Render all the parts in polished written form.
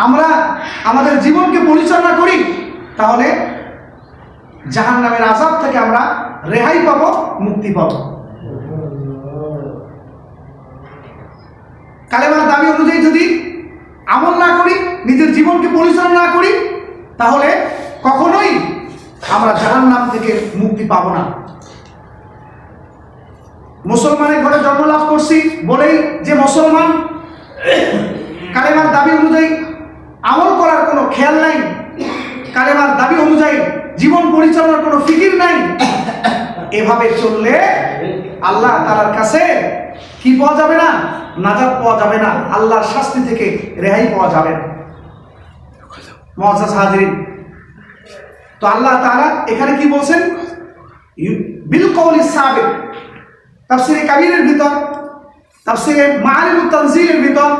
আমরা আমাদের জীবনকে পরিচালনা করি, তাহলে জাহান্নামের আযাব থেকে আমরা রেহাই পাবো, মুক্তি পাবো। কালেমার দাবি অনুযায়ী যদি আমল না করি, নিজের জীবনকে পরিচালনা না করি, তাহলে কখনোই আমরা জাহান্নাম থেকে মুক্তি পাবো না। মুসলমানের ঘরে জন্ম লাভ করছি বলেই যে মুসলমান, কালেমার দাবি অনুযায়ী আমল করার কোনো খেয়াল নাই, কালেমার দাবি অনুযায়ী জীবন পরিচালনার কোনো ফিকির নাই, এভাবে চললে আল্লাহ তাআলার কাছে কি পাওয়া যাবে না? নাজাত পাওয়া যাবে না, আল্লাহর শাস্তি থেকে রেহাই পাওয়া যাবে না। মুআজ্জাজ হাজিরিন, তো আল্লাহ তাআলা এখানে কি বলছেন? বিল কওলি সাবিক, তাফসীরে কাবীরের ভিতর, তাফসীরে মাআরিফুত তানজিলের ভিতর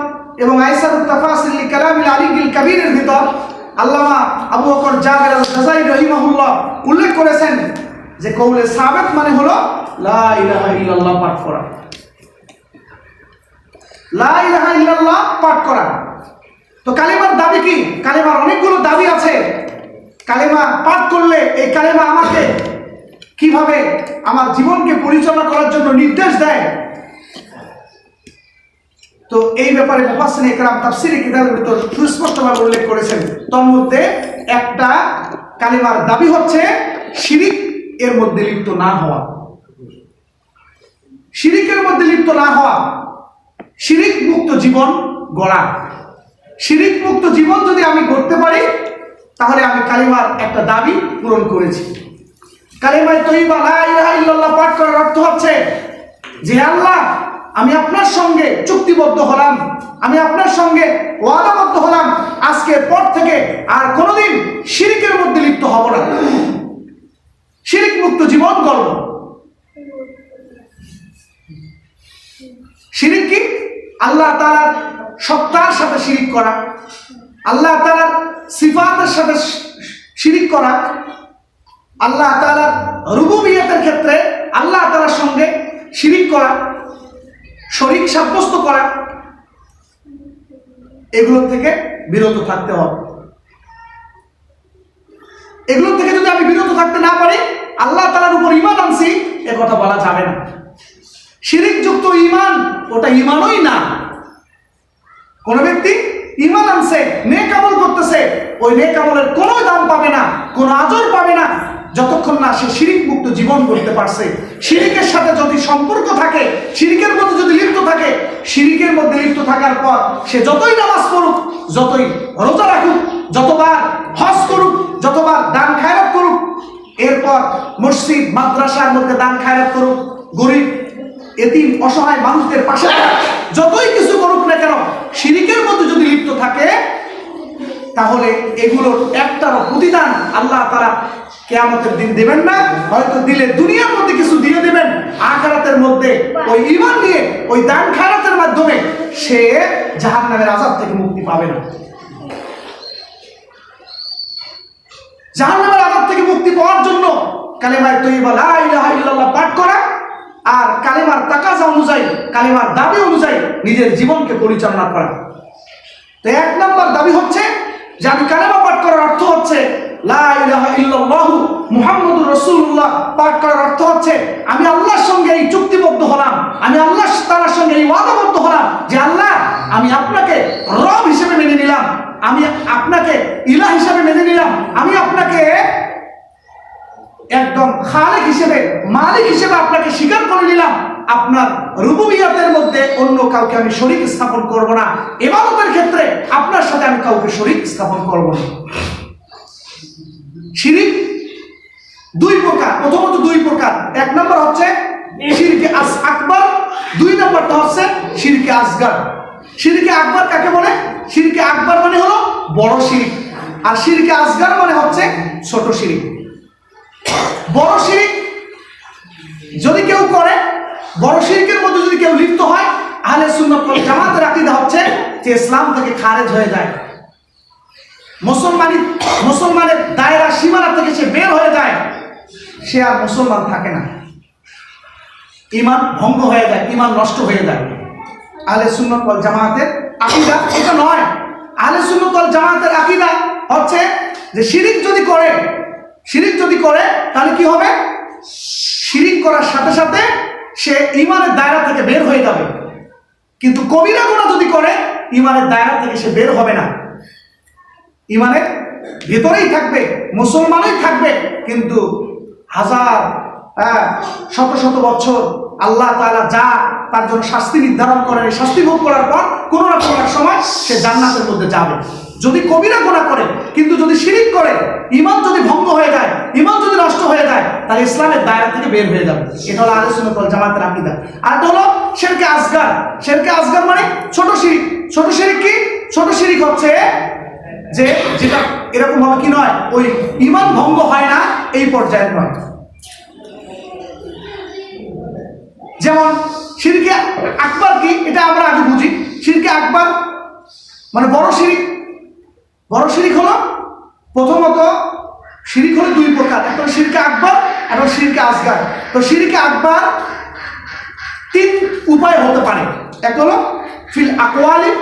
এবং আইসারুত তাফাসির লিকালামিল আলিয়িল কাবীরের ভিতর আল্লামা আবু বকর জাবের আল-জাযাইরি রাহিমাহুল্লাহ উল্লেখ করেছেন যে কওলে সাবিক মানে হলো লা ইলাহা ইল্লাল্লাহ পাঠ করা। লা ইলাহা ইল্লাল্লাহ পাঠ করা। তো কালেমার দাবি কি? কালেমার অনেকগুলো দাবি আছে। কালেমা পাঠ করলে এই কালেমা আমাকে কিভাবে আমার জীবনকে পরিচালনা করার জন্য নির্দেশ দেয়, তো এই ব্যাপারে মুফাসসিরিনে কেরাম তাফসীরে কিতাবের ভিতর সুস্পষ্টভাবে উল্লেখ করেছেন। তার মধ্যে একটা কালেমার দাবি হচ্ছে শিরিক এর মধ্যে লিপ্ত না হওয়া। শিরিকের মধ্যে লিপ্ত না হওয়া, শিরিক মুক্ত জীবন গড়া। শিরিক মুক্ত জীবন যদি আমি গড়তে পারি, তাহলে আমি কালিমার একটা দাবি পূরণ করেছি। কালিমায়ে তয়্যিবা লা ইলাহা ইল্লাল্লাহ পাঠ করার অর্থ হচ্ছে যে আল্লাহ, আমি আপনার সঙ্গে চুক্তিবদ্ধ হলাম, আমি আপনার সঙ্গে ওয়াদাবদ্ধ হলাম, আজকের পর থেকে আর কোনোদিন শিরিকের মধ্যে লিপ্ত হব না, শিরিক মুক্ত জীবন গড়ব। শিরিক কি? আল্লাহ তাআলার সত্তার সাথে শিরিক করা, আল্লাহ তাআলার সিফাতের সাথে শিরিক করা, আল্লাহ তাআলার রুবুবিয়তের ক্ষেত্রে আল্লাহ তাআলার সঙ্গে শিরিক করা, শরীক সাব্যস্ত করা, এগুলো থেকে বিরত থাকতে হবে। এগুলো থেকে যদি আমি বিরত থাকতে না পারি, আল্লাহ তাআলার উপর ঈমান আনছি এ কথা বলা যাবে না। শিরিক যুক্ত ঈমান ওটা ঈমানই না। কোন ব্যক্তি ঈমান আনছে, নেক আমল করতেছে, ওই নেক আমলের কোনো দাম পাবে না, কোনো আজর পাবে না, যতক্ষণ না সে শিরিক মুক্ত জীবন করতে পারছে। শিরিকের সাথে যদি সম্পর্ক থাকে, শিরিকের মধ্যে যদি লিপ্ত থাকে, শিরিকের মধ্যে লিপ্ত থাকার পর সে যতই নামাজ পড়ুক, যতই রোজা রাখুক, যতবার হজ করুক, যতবার দান খায়রাত করুক, এরপর মসজিদ মাদ্রাসার মধ্যে দান খায়রাত করুক, গরিব এতিম অসহায় মানুষদের পাশে যতই কিছু করুক না কেন, শিরিকের মধ্যে যদি লিপ্ত থাকে, তাহলে এগুলোর একটারও প্রতিদান আল্লাহ তাআলা কিয়ামতের দিন দেবেন না। হয়তো দিলে দুনিয়ার মধ্যে কিছু দিয়ে দেবেন, আখিরাতের মধ্যে ওই ঈমান নিয়ে ওই দান খায়রাতের মাধ্যমে সে জাহান্নামের আযাব থেকে মুক্তি পাবে না। জাহান্নামের আযাব থেকে মুক্তি পাওয়ার জন্য কালেমায়ে তয়্যিবা লা ইলাহা ইল্লাল্লাহ পাঠ করা আর কালেমার তাকাজা অনুযায়ী, কালেমার দাবি অনুযায়ী নিজের জীবনকে পরিচালনা করা। তো এক নম্বর দাবি হচ্ছে যে আমি কালেমা পাঠ করার অর্থ হচ্ছে লা ইলাহা ইল্লাল্লাহু মুহাম্মাদুর রাসূলুল্লাহ পাঠ করার অর্থ হচ্ছে আমি আল্লাহর সঙ্গে এই চুক্তিবদ্ধ হলাম, আমি আল্লাহ তাআলার সঙ্গে এই ওয়াদাবদ্ধ হলাম যে আল্লাহ, আমি আপনাকে রব হিসেবে মেনে নিলাম, আমি আপনাকে ইলাহ হিসেবে মেনে নিলাম, আমি আপনাকে একদম খালিক হিসেবে, মালিক হিসেবে আপনাকে স্বীকার করে নিলাম। আপনার রুবুবিয়তের মধ্যে অন্য কাউকে আমি শরীক স্থাপন করব না, ইবাদতের ক্ষেত্রে আপনার সাথে আমি কাউকে শরীক স্থাপন করব না। শিরিক দুই প্রকার, প্রথমত দুই প্রকার। এক নম্বর হচ্ছে শিরকে আকবার, দুই নম্বরটা হচ্ছে শিরকে আসগার। শিরকে আকবার কাকে বলে? শিরকে আকবার মানে হলো বড় শিরিক, আর শিরকে আসগার মানে হচ্ছে ছোট শিরিক। বড় শিরিক যদি কেউ করে, বড় শিরকের মধ্যে যদি কেউ লিপ্ত হয়, আহলে সুন্নাত ওয়াল জামাতের আকীদা হচ্ছে যে ইসলাম থেকে খারেজ হয়ে যায়, মুসলমানের দায়রা সীমানা থেকে সে বের হয়ে যায়, সে আর মুসলমান থাকে না, ঈমান ভঙ্গ হয়ে যায়, ঈমান নষ্ট হয়ে যায়। আহলে সুন্নাত ওয়াল জামাতের আকীদা এটা নয়। আহলে সুন্নাত ওয়াল জামাতের আকীদা হচ্ছে যে শিরিক যদি করে তাহলে কি হবে? শিরিক করার সাথে সাথে সে ঈমানের দায়রা থেকে বের হয়ে যাবে। কিন্তু কবিরা গুনাহ যদি করে ঈমানের দায়রা থেকে সে বের হবে না, ঈমানের ভেতরেই থাকবে, মুসলমানই থাকবে, কিন্তু শত শত বছর আল্লাহ তাআলা যা তার জন্য শাস্তি নির্ধারণ করেন, এই শাস্তি ভোগ করার পর কোনো না কোনো এক সময় সে জান্নাতের মধ্যে যাবে, যদি কবিরা গুনাহ করে। কিন্তু যদি শিরিক করে, ঈমান যদি ভঙ্গ হয়ে যায়, ঈমান যদি নষ্ট হয়ে যায়, তাহলে ইসলামের দায়রা থেকে বের হয়ে যাবে। এটা হলো আহলে সুন্নাত ওয়াল জামাতের আকীদা। আর এটা হলো শিরকে আসগার। শিরকে আসগার মানে ছোট শিরিক। ছোট শিরিক কি? ছোট শিরিক হচ্ছে যে যেটা এরকম ভাবে কি নয়, ওই ঈমান ভঙ্গ হয় না এই পর্যায়ের নয়। যেমন শিরকে আকবার কি, এটা আমরা আগে বুঝি। শিরকে আকবার মানে বড় শিরিক। বড় শিরিক হলো, প্রথমত শিরিক হলো দুই প্রকার, একটা হলো শিরকে আকবার, একটা হলো শিরকে আসগার। তো শিরকে আকবার তিন উপায় হতে পারে। একটা হলো ফিল আকওয়ালি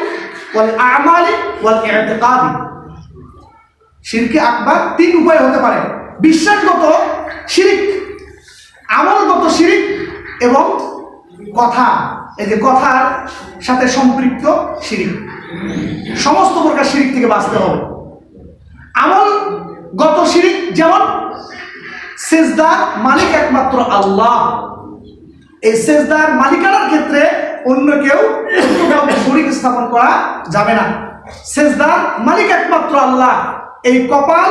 ওয়াল আমালি ওয়াল ইতিকাদি। শিরকে আকবার তিন উপায় হতে পারে: বিশ্বাসগত শিরিক, আমলগত শিরিক এবং কথা, এই যে কথার সাথে সম্পৃক্ত শিরিক। সমস্ত প্রকার শিরিক থেকে বাঁচতে হবে। আমলগত শিরিক যেমন সেজদার মালিক একমাত্র আল্লাহ, এই সেজদার মালিকানার ক্ষেত্রে অন্য কেউ শরীক স্থাপন করা যাবে না। সেজদার মালিক একমাত্র আল্লাহ। এই কপাল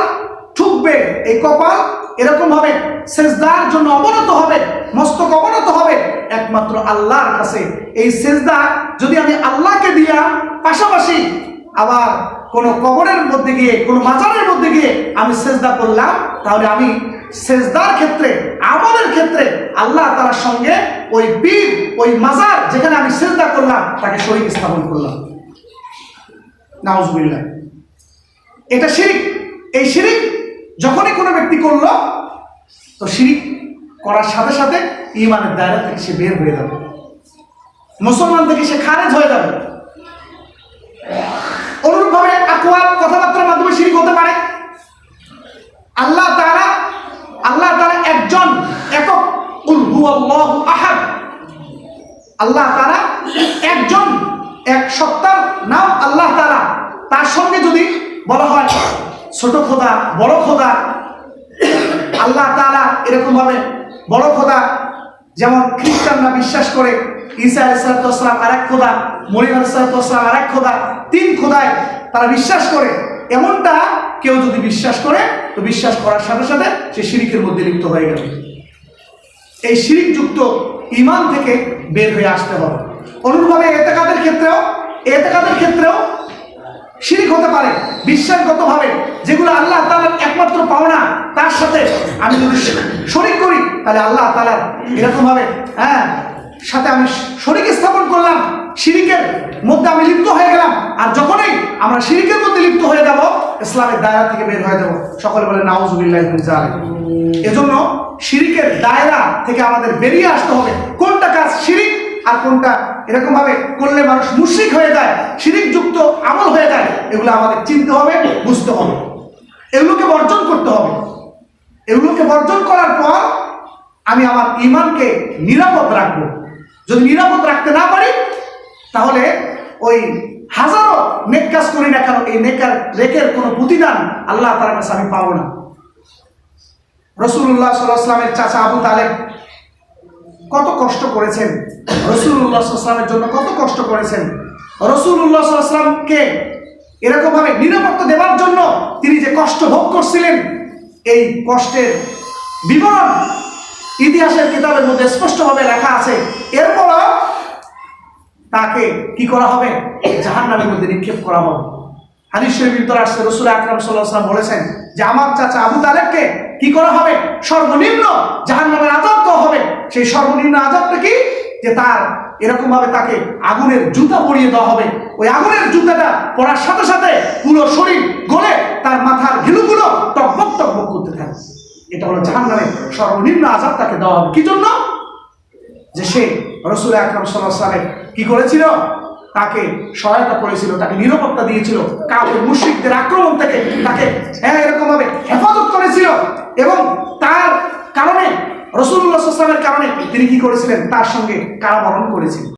ঠুকবে, এই কপাল এরকম হবে, সেজদার জন্য অবনত হবে, মস্তক অবনত হবে একমাত্র আল্লাহর কাছে। এই সেজদা যদি আমি আল্লাহকে দিলাম, পাশাপাশি আবার কোনো কবরের মধ্যে গিয়ে, কোনো মাজারের মধ্যে গিয়ে আমি সেজদা করলাম, তাহলে আমি সেজদার ক্ষেত্রে, আমলের ক্ষেত্রে আল্লাহ তাআলার সঙ্গে ওই পীর, ওই মাজার যেখানে আমি সেজদা করলাম তাকে শরীক স্থাপন করলাম। নাউজুবিল্লাহ। এটা শিরিক। এই শিরিক যখনই কোনো ব্যক্তি করলো, তো শিরিক করার সাথে সাথে ঈমানের দায়রা থেকে সে বের হয়ে যাবে, মুসলমান থেকে সে খারেজ হয়ে যাবে। অনুরূপভাবে আকওয়াল, কথাবার্তার মাধ্যমে শিরিক হতে পারে। আল্লাহ তাআলা একজন, একক, কুল হুয়াল্লাহু আহাদ। আল্লাহ তাআলা একজন, এক সত্তার নাম আল্লাহ তাআলা। তার সঙ্গে যদি বলা হয় ছোট খোদা, বড় খোদা, আল্লাহ তাআলা এরকম ভাবে বড় খোদা, যেমন খ্রিস্টানরা বিশ্বাস করে ঈসা আলাইহিস সালাম আরেক খোদা, মরিয়ম আলাইহিস সালাম আরেক খোদা, তিন খোদায় তারা বিশ্বাস করে। এমনটা কেউ যদি বিশ্বাস করে, তো বিশ্বাস করার সাথে সাথে সে শিরিকের মধ্যে লিপ্ত হয়ে গেল। এই শিরিকযুক্ত ঈমান থেকে বের হয়ে আসতে হবে। অনুরূপভাবে এতেকাদের ক্ষেত্রেও শিরিক হতে পারে। বিশ্বাসগতভাবে যেগুলো আল্লাহ তাআলার একমাত্র পাওনা, তার সাথে আমি যদি শরীক করি, তাহলে আল্লাহ তাআলার এরকম ভাবে সাথে আমি শরীক স্থাপন করলাম, শিরিকের মধ্যে আমি লিপ্ত হয়ে গেলাম। আর যখনই আমরা শিরিকের মধ্যে লিপ্ত হয়ে যাব, ইসলামের দায়রা থেকে বের হয়ে যাব। সকলে বলে নাউজুবিল্লাহি মিন যালিক। এজন্য শিরিকের দায়রা থেকে আমাদের বেরিয়ে আসতে হবে। কোনটা কাজ শিরিক আর কোনটা এরকম ভাবে করলে মানুষ মুশরিক হয়ে যায়, শিরিক যুক্ত আমল হয়ে যায়, এগুলো আমাদের চিনতে হবে, বুঝতে হবে, এগুলোকে বর্জন করতে হবে। এগুলোকে বর্জন করার পর আমি আমার ঈমানকে নিরাপদ রাখবো। যদি নিরাপদ রাখতে না পারি, তাহলে ওই হাজারো নেক কাজ করি না কেন, এই নেকের কোনো প্রতিদান আল্লাহ তাআলার কাছে আমি পাবো না। রাসূলুল্লাহ সাল্লাল্লাহু আলাইহি ওয়াসাল্লামের চাচা আবু তালেব কত কষ্ট করেছেন, রাসূলুল্লাহ সাল্লাল্লাহু আলাইহি ওয়াসাল্লামের জন্য কত কষ্ট করেছেন। রাসূলুল্লাহ সাল্লাল্লাহু আলাইহি ওয়াসাল্লামকে এরকম ভাবে নিরাপত্তা দেওয়ার জন্য তিনি যে কষ্ট ভোগ করছিলেন, এই কষ্টের বিবরণ ইতিহাসের কিতাবের মধ্যে স্পষ্টভাবে লেখা আছে। এরপরও তাকে কি করা হবে? জাহান্নামের মধ্যে নিক্ষেপ করা হবে। হাদিস শরীফের ভিতরে আসছে, রাসূল আকরাম সাল্লাল্লাহু আলাইহি ওয়াসাল্লাম বলেছেন যে আমার চাচা আবু তালেবকে কি করা হবে? সর্বনিম্ন জাহান্নামের আযাব দেওয়া হবে। সেই সর্বনিম্ন আযাবটা কি? যে তার এরকম ভাবে তাকে আগুনের জুতা পরিয়ে দেওয়া হবে। ওই আগুনের জুতাটা পরার সাথে সাথে পুরো শরীর গলে তার মাথার ঘিলুগুলো টকবক টকবক করতে থাকে। এটা হলো জাহান্নামের সর্বনিম্ন আযাব তাকে দেওয়া হবে। কি জন্য? যে সে রাসূল আকরাম সাল্লাল্লাহু আলাইহি ওয়াসাল্লামের কি করেছিল? তাকে সহায়তা করেছিল, তাকে নিরাপত্তা দিয়েছিল কাফের মুশরিকদের আক্রমণ থেকে, তাকে এরকম ভাবে হেফাজত করেছিল। এবং তার কারণে রাসূলুল্লাহ সাল্লাল্লাহু আলাইহি ওয়াসাল্লামের কারণে তিনি কি করেছিলেন, তার সঙ্গে কারাবরণ করেছিলেন।